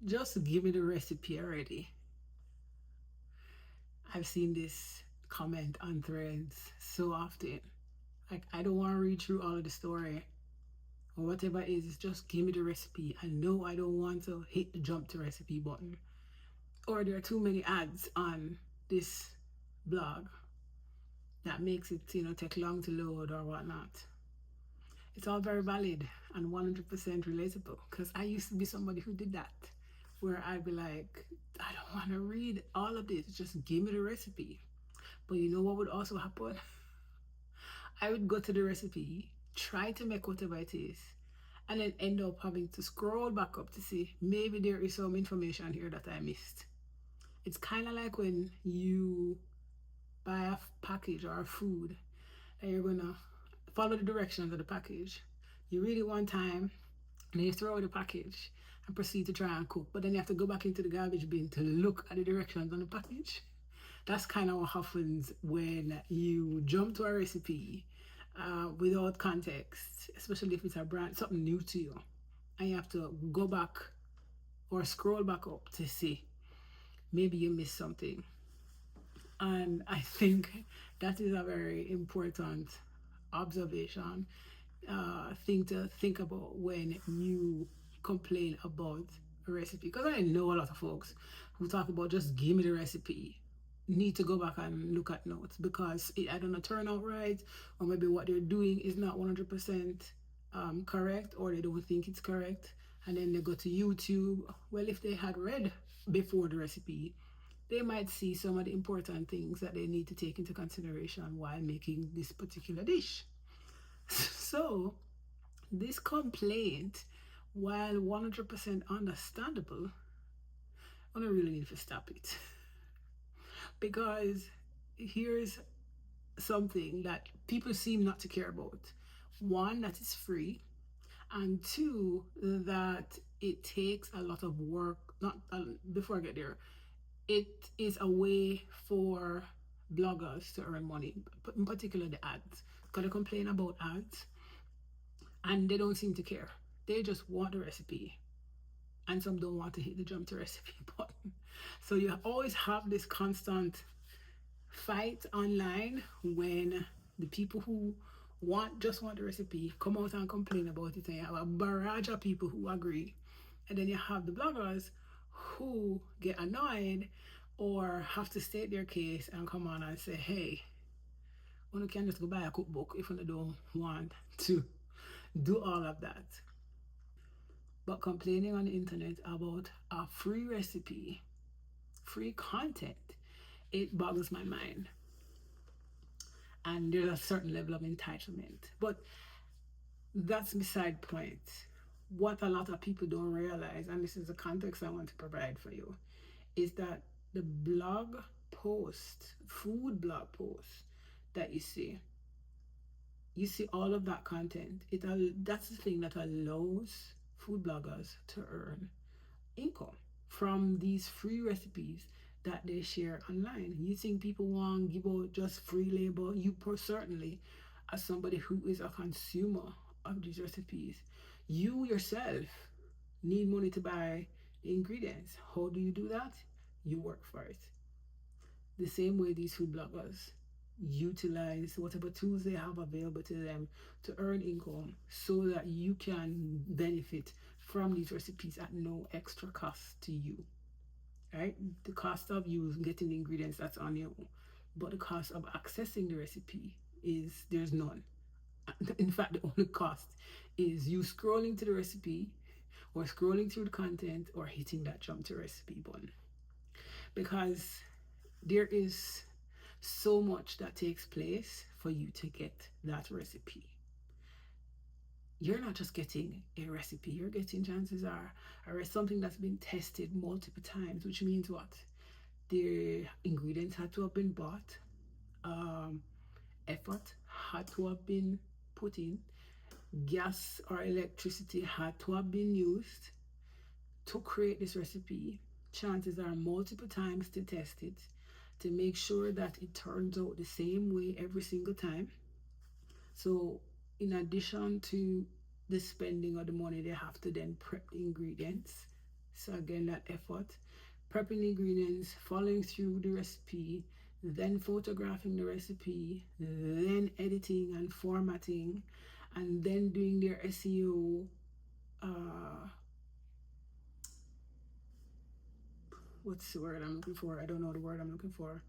Just give me the recipe already. I've seen this comment on threads so often. Like, I don't want to read through all of the story or whatever it is, just give me the recipe. I know I don't want to hit the jump to recipe button. Or there are too many ads on this blog that makes it, take long to load or whatnot. It's all very valid and 100% relatable because I used to be somebody who did that, where I'd be like, I don't want to read all of this, just give me the recipe. But you know what would also happen? I would go to the recipe, try to make whatever it is, and then end up having to scroll back up to see maybe there is some information here that I missed. It's kind of like when you buy a package or a food and you're gonna follow the directions of the package. You read it one time, and then you throw away the package and proceed to try and cook. But then you have to go back into the garbage bin to look at the directions on the package. That's kind of what happens when you jump to a recipe without context, especially if it's a brand something new to you, and you have to go back or scroll back up to see maybe you missed something. And I think that is a very important observation thing to think about when you complain about a recipe. Because I know a lot of folks who talk about just give me the recipe, need to go back and look at notes because it I don't know turn out right, or maybe what they're doing is not 100% correct, or they don't think it's correct, and then they go to YouTube. Well, if they had read before the recipe, they might see some of the important things that they need to take into consideration while making this particular dish. So, this complaint, while 100% understandable, I don't really need to stop it. Because here's something that people seem not to care about: one, that it's free, and two, that it takes a lot of work. Not before I get there, it is a way for bloggers to earn money, in particular the ads. Because they complain about ads and they don't seem to care. They just want the recipe, and some don't want to hit the jump to recipe button. So you always have this constant fight online when the people who want the recipe come out and complain about it, and you have a barrage of people who agree, and then you have the bloggers who get annoyed or have to state their case and come on and say, hey, one can just go buy a cookbook if you don't want to do all of that. But complaining on the internet about a free recipe, free content, it boggles my mind. And there's a certain level of entitlement. But that's beside point. What a lot of people don't realize, and this is the context I want to provide for you, is that the blog post, food blog post that you see all of that content. That's the thing that allows food bloggers to earn income from these free recipes that they share online. You think people want to give out just free labor? You certainly, as somebody who is a consumer of these recipes, you yourself need money to buy the ingredients. How do you do that? You work for it. The same way these food bloggers utilize whatever tools they have available to them to earn income so that you can benefit from these recipes at no extra cost to you. Right? The cost of you getting the ingredients, that's on you. But the cost of accessing the recipe is there's none. In fact, the only cost is you scrolling to the recipe or scrolling through the content or hitting that jump to recipe button. Because there is so much that takes place for you to get that recipe. You're not just getting a recipe, you're getting, chances are, something that's been tested multiple times, which means what? The ingredients had to have been bought, effort had to have been put in, gas or electricity had to have been used to create this recipe. Chances are multiple times to test it to make sure that it turns out the same way every single time. So, in addition to the spending of the money, they have to then prep the ingredients, So again, that effort, prepping the ingredients, following through the recipe, then photographing the recipe, then editing and formatting, and then doing their SEO. What's the word I'm looking for? I don't know the word I'm looking for.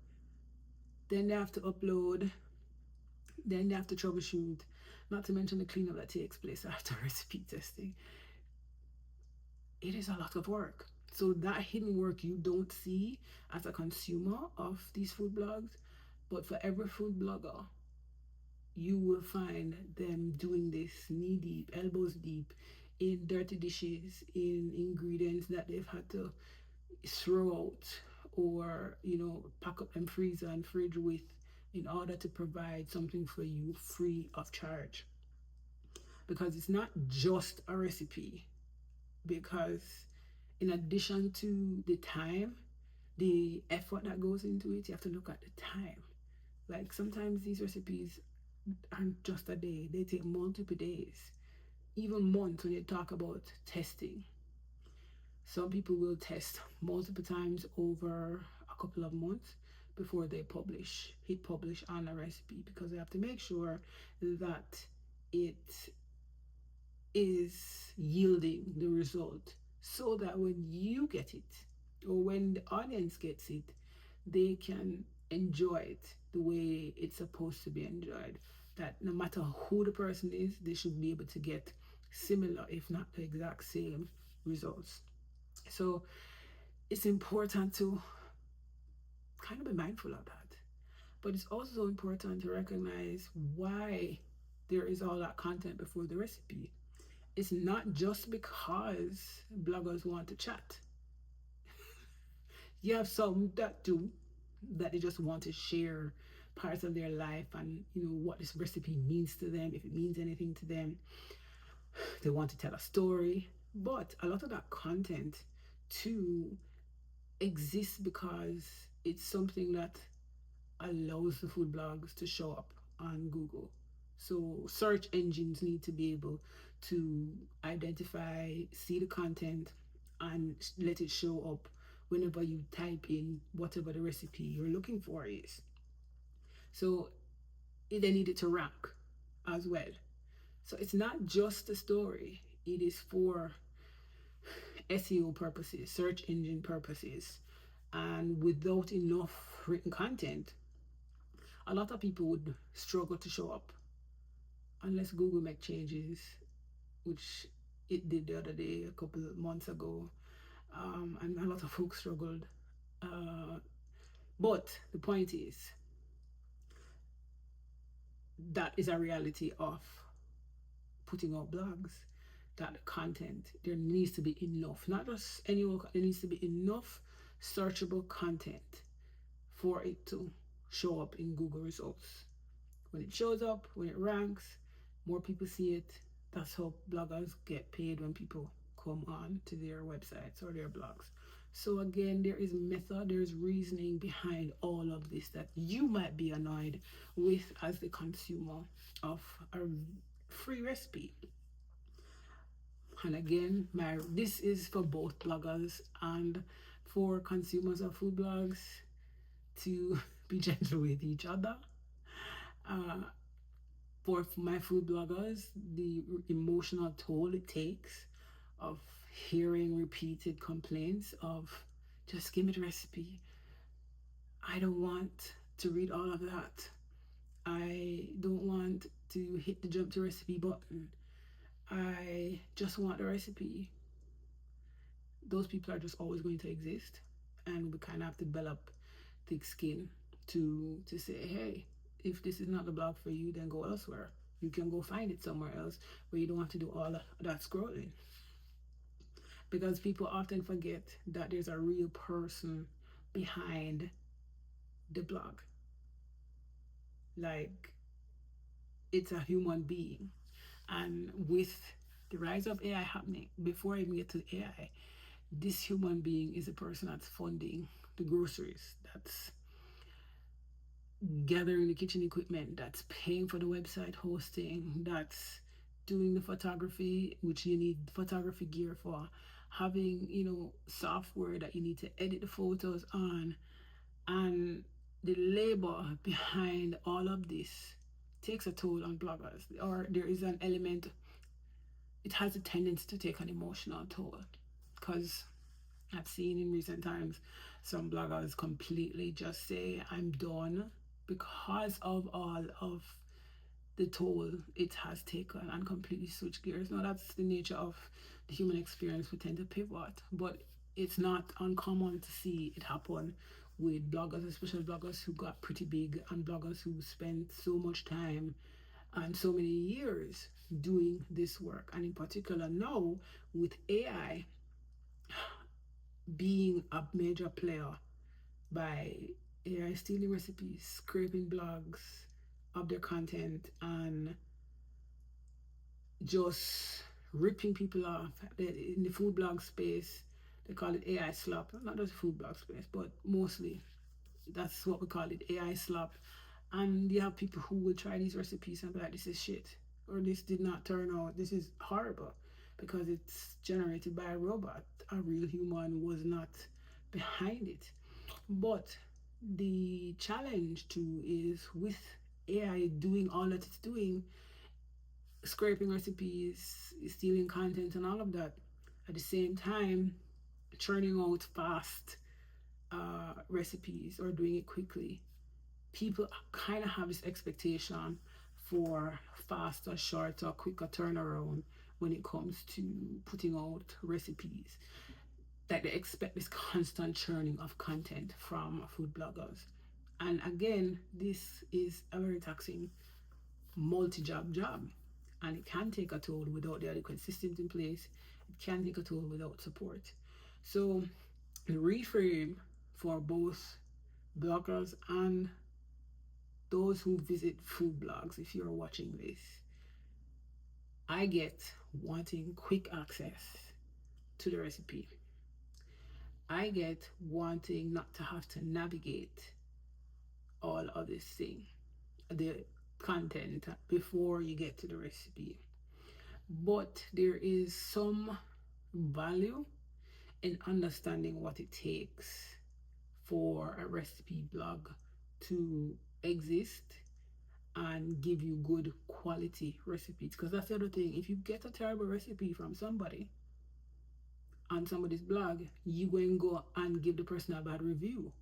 Then they have to upload, then they have to troubleshoot, not to mention the cleanup that takes place after recipe testing. It is a lot of work. So that hidden work you don't see as a consumer of these food blogs, but for every food blogger, you will find them doing this knee deep, elbows deep in dirty dishes, in ingredients that they've had to throw out or, pack up and freezer and fridge with in order to provide something for you free of charge. Because it's not just a recipe, because in addition to the time, the effort that goes into it, you have to look at the time. Like sometimes these recipes aren't just a day, they take multiple days, even months when you talk about testing. Some people will test multiple times over a couple of months before they hit publish on a recipe, because they have to make sure that it is yielding the result, so that when you get it or when the audience gets it, they can enjoy it the way it's supposed to be enjoyed. That no matter who the person is, they should be able to get similar, if not the exact same, results. So it's important to kind of be mindful of that. But it's also important to recognize why there is all that content before the recipe. It's not just because bloggers want to chat. You have some that do, that they just want to share parts of their life and what this recipe means to them, if it means anything to them. They want to tell a story. But a lot of that content too exists because it's something that allows the food blogs to show up on Google. So search engines need to be able to identify, see the content, and let it show up whenever you type in whatever the recipe you're looking for is. So they need it to rank as well. So it's not just a story, it is for SEO purposes, search engine purposes. And without enough written content, a lot of people would struggle to show up unless Google make changes, which it did the other day, a couple of months ago, and a lot of folks struggled. But the point is, that is a reality of putting out blogs. That content, there needs to be enough, not just anyone, there needs to be enough searchable content for it to show up in Google results. When it shows up, when it ranks, more people see it. That's how bloggers get paid, when people come on to their websites or their blogs. So again, there is method, there's reasoning behind all of this that you might be annoyed with as the consumer of a free recipe. And again, this is for both bloggers and for consumers of food blogs to be gentle with each other. For my food bloggers, the emotional toll it takes of hearing repeated complaints of, just give me the recipe. I don't want to read all of that. I don't want to hit the jump to recipe button. I just want the recipe. Those people are just always going to exist, and we kind of have to develop thick skin to say, hey, if this is not the blog for you, then go elsewhere. You can go find it somewhere else where you don't have to do all that scrolling. Because people often forget that there's a real person behind the blog. Like, it's a human being. And with the rise of AI happening, before I even get to AI, this human being is the person that's funding the groceries, that's gathering the kitchen equipment, that's paying for the website hosting, that's doing the photography, which you need photography gear for, having, software that you need to edit the photos on, and the labor behind all of this takes a toll on bloggers, or there is an element, it has a tendency to take an emotional toll, because I've seen in recent times some bloggers completely just say, I'm done, because of all of the toll it has taken, and completely switch gears. Now, that's the nature of the human experience. We tend to pivot, but it's not uncommon to see it happen with bloggers, especially bloggers who got pretty big and bloggers who spent so much time and so many years doing this work. And in particular, now with AI being a major player, by AI stealing recipes, scraping blogs of their content, and just ripping people off. In the food blog space, they call it AI slop. Not just food blog space, but mostly that's what we call it, AI slop. And you have people who will try these recipes and be like, this is shit, or this did not turn out, this is horrible, because it's generated by a robot. A real human was not behind it. But the challenge too is, with AI doing all that it's doing, scraping recipes, stealing content, and all of that, at the same time, churning out fast recipes or doing it quickly, people kind of have this expectation for faster, shorter, quicker turnaround when it comes to putting out recipes. Like, they expect this constant churning of content from food bloggers. And again, this is a very taxing multi-job, and it can take a toll without the adequate systems in place. It can take a toll without support. So the reframe for both bloggers and those who visit food blogs, if you're watching this, I get wanting quick access to the recipe. I get wanting not to have to navigate all of this thing, the content, before you get to the recipe. But there is some value in understanding what it takes for a recipe blog to exist and give you good quality recipes. Because that's the other thing. If you get a terrible recipe from somebody on somebody's blog, you go and go and give the person a bad review.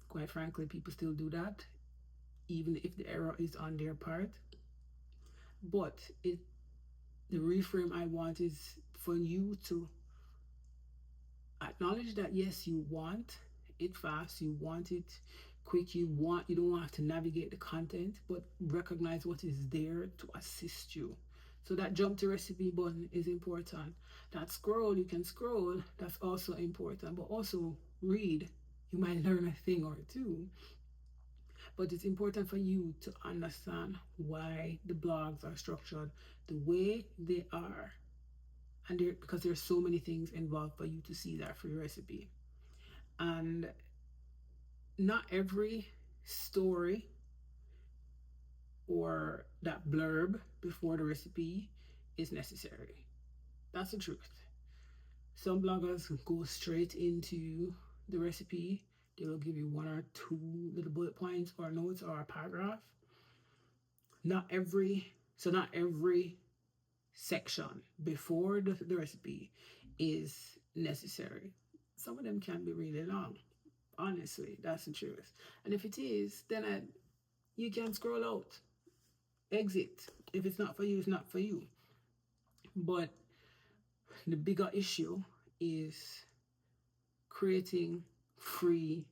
Quite frankly, people still do that, even if the error is on their part. But the reframe I want is for you to acknowledge that, yes, you want it fast, you want it quick, you don't have to navigate the content, but recognize what is there to assist you. So that jump to recipe button is important. That scroll, you can scroll, that's also important. But also read, you might learn a thing or two. But it's important for you to understand why the blogs are structured the way they are, and because there's so many things involved for you to see that free recipe. And not every story or that blurb before the recipe is necessary. That's the truth. Some bloggers go straight into the recipe. They will give you one or two little bullet points or notes or a paragraph. Not every section before the recipe is necessary. Some of them can be really long. Honestly, that's the truth. And if it is, then you can scroll out, exit. If it's not for you, it's not for you. But the bigger issue is creating free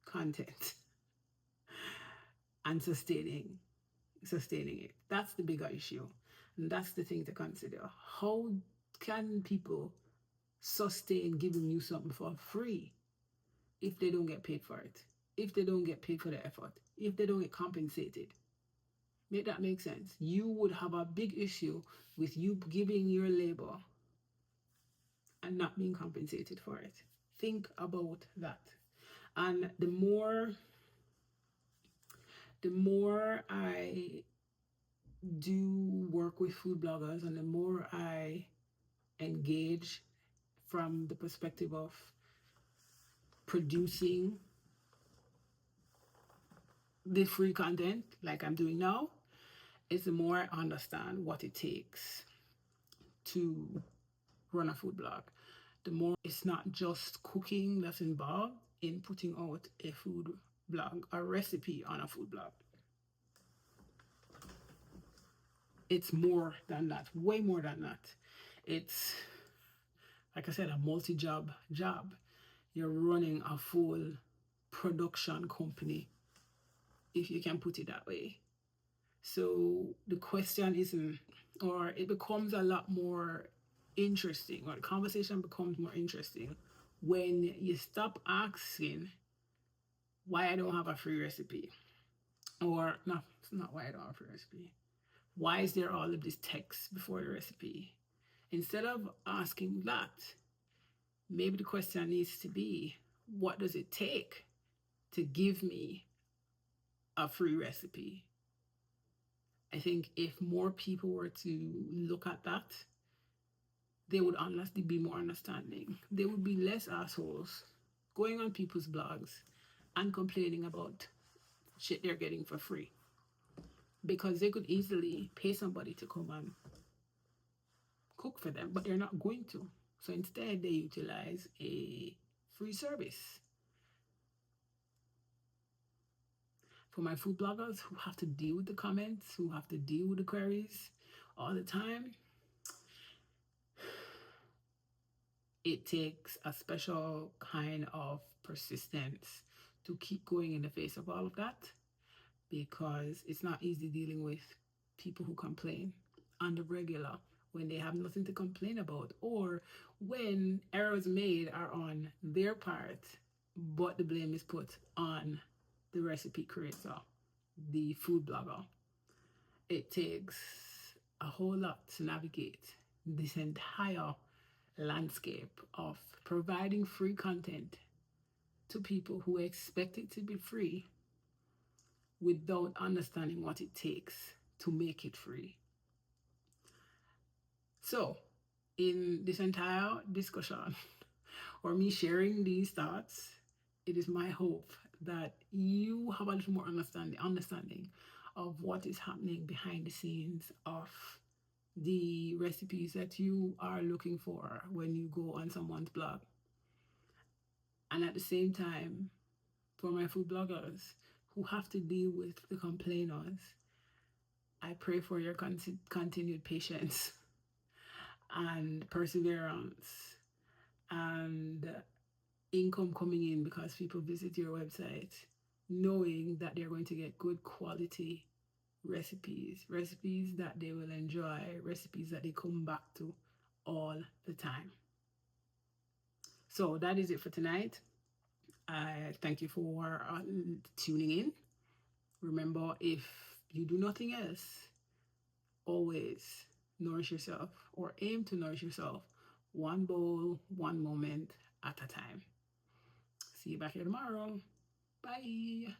content and sustaining it. That's the bigger issue. And that's the thing to consider. How can people sustain giving you something for free if they don't get paid for it? If they don't get paid for the effort? If they don't get compensated? Make that make sense? You would have a big issue with you giving your labor and not being compensated for it. Think about that. And the more I do work with food bloggers, and the more I engage from the perspective of producing the free content like I'm doing now, is the more I understand what it takes to run a food blog. The more it's not just cooking that's involved in putting out a food blog, a recipe on a food blog. It's more than that, way more than that. It's, like I said, a multi-job job. You're running a full production company, if you can put it that way. So the question isn't, or it becomes a lot more interesting, or the conversation becomes more interesting when you stop asking why I don't have a free recipe. Or, no, it's not why I don't have a free recipe. Why is there all of this text before the recipe? Instead of asking that, maybe the question needs to be, what does it take to give me a free recipe? I think if more people were to look at that, they would honestly be more understanding. There would be less assholes going on people's blogs and complaining about shit they're getting for free, because they could easily pay somebody to come and cook for them, but they're not going to. So instead, they utilize a free service. For my food bloggers who have to deal with the comments, who have to deal with the queries all the time, it takes a special kind of persistence to keep going in the face of all of that, because it's not easy dealing with people who complain on the regular when they have nothing to complain about, or when errors made are on their part, but the blame is put on the recipe creator, the food blogger. It takes a whole lot to navigate this entire landscape of providing free content to people who expect it to be free without understanding what it takes to make it free. So, in this entire discussion, or me sharing these thoughts, it is my hope that you have a little more understanding of what is happening behind the scenes of the recipes that you are looking for when you go on someone's blog. And at the same time, for my food bloggers who have to deal with the complainers, I pray for your continued patience and perseverance and income coming in, because people visit your website knowing that they're going to get good quality recipes that they will enjoy, recipes that they come back to all the time. So that is it for tonight. I thank you for tuning in. Remember, if you do nothing else, always nourish yourself, or aim to nourish yourself, one bowl, one moment at a time. See you back here tomorrow. Bye.